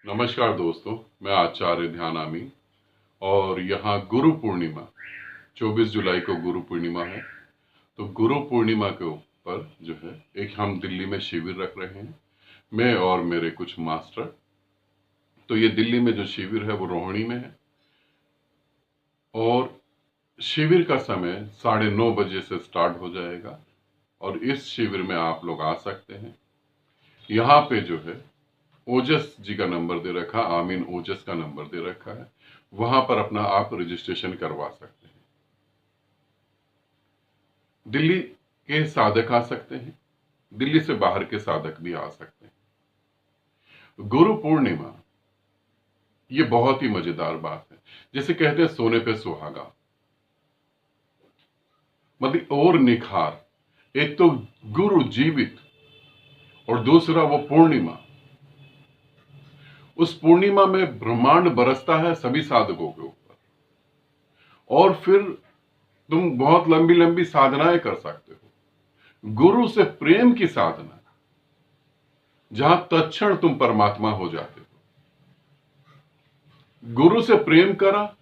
नमस्कार दोस्तों, मैं आचार्य ध्यानामी और यहाँ गुरु पूर्णिमा 24 जुलाई को गुरु पूर्णिमा है। तो गुरु पूर्णिमा के ऊपर जो है एक हम दिल्ली में शिविर रख रहे हैं, मैं और मेरे कुछ मास्टर। तो ये दिल्ली में जो शिविर है वो रोहिणी में है और शिविर का समय 9:30 बजे से स्टार्ट हो जाएगा और इस शिविर में आप लोग आ सकते हैं। यहाँ पे जो है ओजस जी का नंबर दे रखा, आमीन ओजस का नंबर दे रखा है, वहां पर अपना आप रजिस्ट्रेशन करवा सकते हैं। दिल्ली के साधक आ सकते हैं, दिल्ली से बाहर के साधक भी आ सकते हैं। गुरु पूर्णिमा ये बहुत ही मजेदार बात है, जैसे कहते हैं सोने पे सुहागा, मतलब और निखार। एक तो गुरु जीवित और दूसरा वो पूर्णिमा। उस पूर्णिमा में ब्रह्मांड बरसता है सभी साधकों के ऊपर और फिर तुम बहुत लंबी लंबी साधनाएं कर सकते हो। गुरु से प्रेम की साधना, जहां तत्क्षण तुम परमात्मा हो जाते हो। गुरु से प्रेम करा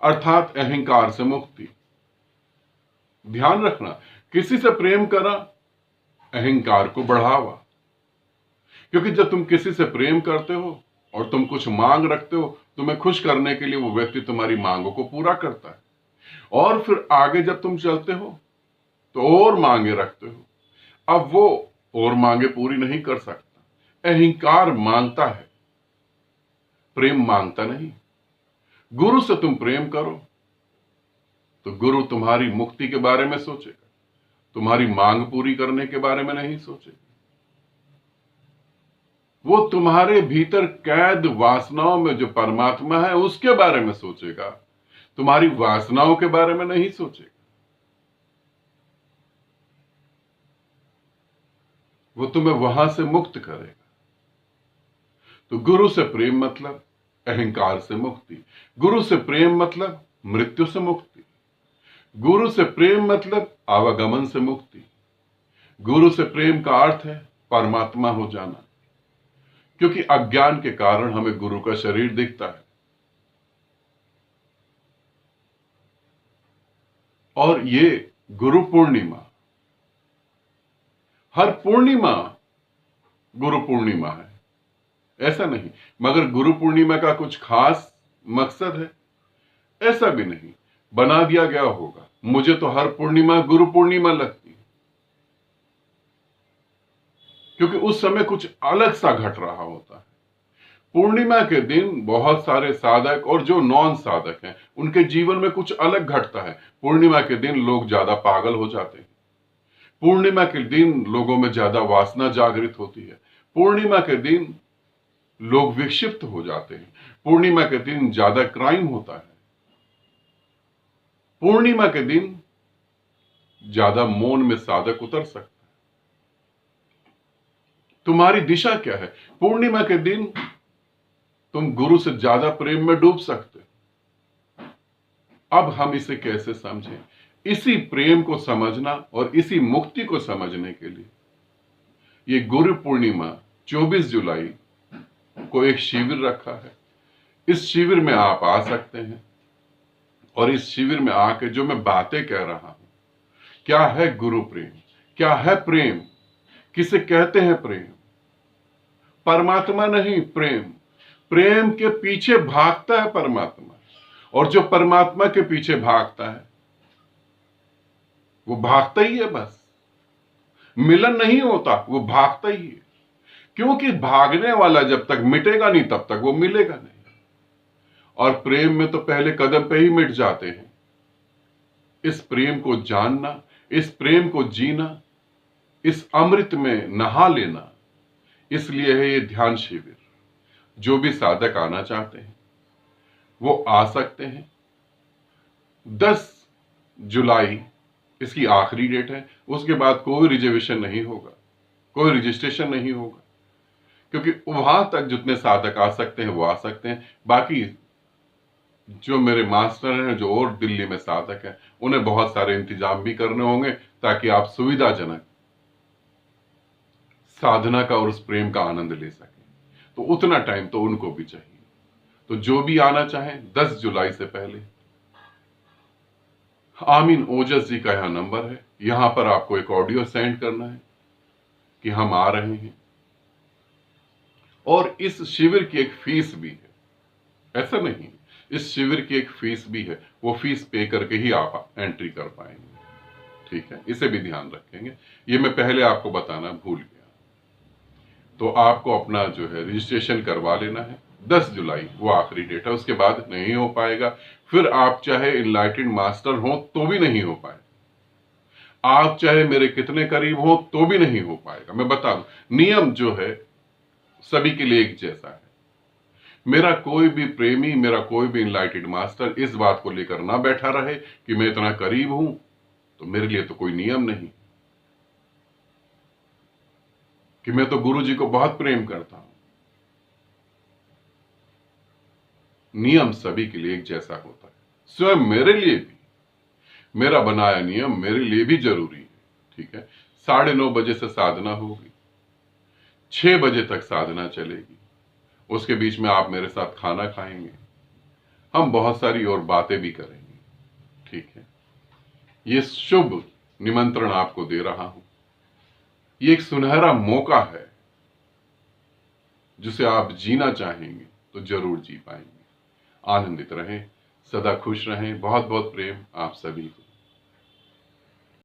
अर्थात अहंकार से मुक्ति। ध्यान रखना, किसी से प्रेम करा अहंकार को बढ़ावा, क्योंकि जब तुम किसी से प्रेम करते हो और तुम कुछ मांग रखते हो, तुम्हें खुश करने के लिए वो व्यक्ति तुम्हारी मांगों को पूरा करता है और फिर आगे जब तुम चलते हो तो और मांगे रखते हो। अब वो और मांगे पूरी नहीं कर सकता। अहंकार मांगता है, प्रेम मांगता नहीं। गुरु से तुम प्रेम करो तो गुरु तुम्हारी मुक्ति के बारे में सोचेगा, तुम्हारी मांग पूरी करने के बारे में नहीं सोचेगा। वो तुम्हारे भीतर कैद वासनाओं में जो परमात्मा है उसके बारे में सोचेगा, तुम्हारी वासनाओं के बारे में नहीं सोचेगा। वो तुम्हें वहां से मुक्त करेगा। तो गुरु से प्रेम मतलब अहंकार से मुक्ति, गुरु से प्रेम मतलब मृत्यु से मुक्ति, गुरु से प्रेम मतलब आवागमन से मुक्ति। गुरु से प्रेम का अर्थ है परमात्मा हो जाना, क्योंकि अज्ञान के कारण हमें गुरु का शरीर दिखता है। और ये गुरु पूर्णिमा, हर पूर्णिमा गुरु पूर्णिमा है ऐसा नहीं, मगर गुरु पूर्णिमा का कुछ खास मकसद है ऐसा भी नहीं, बना दिया गया होगा। मुझे तो हर पूर्णिमा गुरु पूर्णिमा लगती है, क्योंकि उस समय कुछ अलग सा घट रहा होता है। पूर्णिमा के दिन बहुत सारे साधक और जो नॉन साधक हैं उनके जीवन में कुछ अलग घटता है। पूर्णिमा के दिन लोग ज्यादा पागल हो जाते हैं, पूर्णिमा के दिन लोगों में ज्यादा वासना जागृत होती है, पूर्णिमा के दिन लोग विक्षिप्त हो जाते हैं, पूर्णिमा के दिन ज्यादा क्राइम होता है, पूर्णिमा के दिन ज्यादा मौन में साधक उतर सकता है। तुम्हारी दिशा क्या है? पूर्णिमा के दिन तुम गुरु से ज्यादा प्रेम में डूब सकते हो। अब हम इसे कैसे समझें? इसी प्रेम को समझना और इसी मुक्ति को समझने के लिए ये गुरु पूर्णिमा 24 जुलाई को एक शिविर रखा है। इस शिविर में आप आ सकते हैं और इस शिविर में आके जो मैं बातें कह रहा हूं, क्या है गुरु प्रेम, क्या है प्रेम, किसे कहते हैं प्रेम? परमात्मा नहीं, प्रेम। प्रेम के पीछे भागता है परमात्मा, और जो परमात्मा के पीछे भागता है वो भागता ही है, बस मिलन नहीं होता, वो भागता ही है। क्योंकि भागने वाला जब तक मिटेगा नहीं तब तक वो मिलेगा नहीं। और प्रेम में तो पहले कदम पे ही मिट जाते हैं। इस प्रेम को जानना, इस प्रेम को जीना, इस अमृत में नहा लेना, इसलिए है ये ध्यान शिविर। जो भी साधक आना चाहते हैं वो आ सकते हैं। 10 जुलाई इसकी आखिरी डेट है, उसके बाद कोई रिजर्वेशन नहीं होगा, कोई रजिस्ट्रेशन नहीं होगा, क्योंकि वहां तक जितने साधक आ सकते हैं वो आ सकते हैं। बाकी जो मेरे मास्टर हैं, जो और दिल्ली में साधक हैं, उन्हें बहुत सारे इंतजाम भी करने होंगे ताकि आप सुविधाजनक साधना का और उस प्रेम का आनंद ले सकें। तो उतना टाइम तो उनको भी चाहिए। तो जो भी आना चाहे 10 जुलाई से पहले, आमीन ओजस जी का यहां नंबर है, यहां पर आपको एक ऑडियो सेंड करना है कि हम आ रहे हैं। और इस शिविर की एक फीस भी है, ऐसा नहीं, इस शिविर की एक फीस भी है, वो फीस पे करके ही आप एंट्री कर पाएंगे। ठीक है, इसे भी ध्यान रखेंगे, ये मैं पहले आपको बताना भूल गया। तो आपको अपना जो है रजिस्ट्रेशन करवा लेना है। 10 जुलाई वो आखिरी डेट है, उसके बाद नहीं हो पाएगा। फिर आप चाहे इनलाइटेड मास्टर हो तो भी नहीं हो पाए, आप चाहे मेरे कितने करीब हो तो भी नहीं हो पाएगा। मैं बता दूं, नियम जो है सभी के लिए एक जैसा है। मेरा कोई भी प्रेमी, मेरा कोई भी इनलाइटेड मास्टर इस बात को लेकर ना बैठा रहे कि मैं इतना करीब हूं तो मेरे लिए तो कोई नियम नहीं, कि मैं तो गुरु जी को बहुत प्रेम करता हूं। नियम सभी के लिए एक जैसा होता है, स्वयं मेरे लिए भी मेरा बनाया नियम मेरे लिए भी जरूरी है। ठीक है, 9:30 बजे से साधना होगी, 6 बजे तक साधना चलेगी, उसके बीच में आप मेरे साथ खाना खाएंगे, हम बहुत सारी और बातें भी करेंगे। ठीक है, ये शुभ निमंत्रण आपको दे रहा हूं, ये एक सुनहरा मौका है जिसे आप जीना चाहेंगे तो जरूर जी पाएंगे। आनंदित रहें, सदा खुश रहें। बहुत बहुत प्रेम आप सभी को।